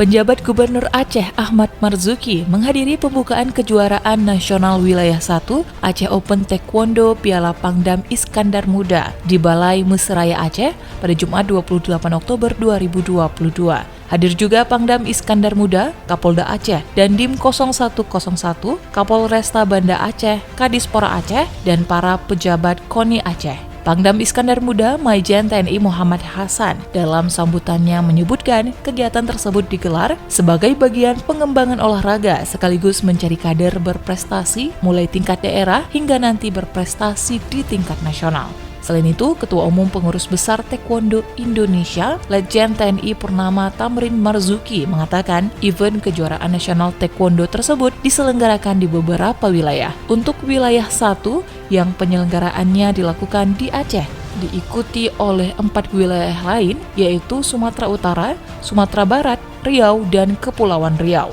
Penjabat Gubernur Aceh Ahmad Marzuki menghadiri pembukaan kejuaraan nasional wilayah 1 Aceh Open Taekwondo Piala Pangdam Iskandar Muda di Balai Mesraya Aceh pada Jumat 28 Oktober 2022. Hadir juga Pangdam Iskandar Muda, Kapolda Aceh, dan Dim 0101, Kapolresta Banda Aceh, Kadispora Aceh, dan para pejabat KONI Aceh. Pangdam Iskandar Muda Maijen TNI Muhammad Hasan dalam sambutannya menyebutkan kegiatan tersebut digelar sebagai bagian pengembangan olahraga sekaligus mencari kader berprestasi mulai tingkat daerah hingga nanti berprestasi di tingkat nasional. Selain itu, Ketua Umum Pengurus Besar Taekwondo Indonesia, Letjen TNI Purnama Tamrin Marzuki mengatakan event kejuaraan nasional Taekwondo tersebut diselenggarakan di beberapa wilayah. Untuk wilayah 1 yang penyelenggaraannya dilakukan di Aceh, diikuti oleh 4 wilayah lain yaitu Sumatera Utara, Sumatera Barat, Riau, dan Kepulauan Riau.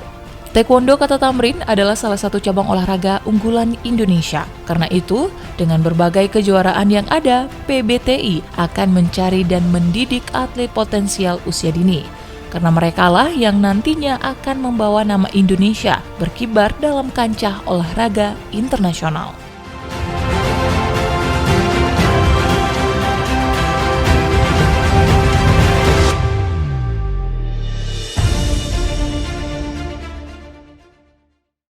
Taekwondo, kata Tamrin, adalah salah satu cabang olahraga unggulan Indonesia. Karena itu, dengan berbagai kejuaraan yang ada, PBTI akan mencari dan mendidik atlet potensial usia dini. Karena merekalah yang nantinya akan membawa nama Indonesia berkibar dalam kancah olahraga internasional.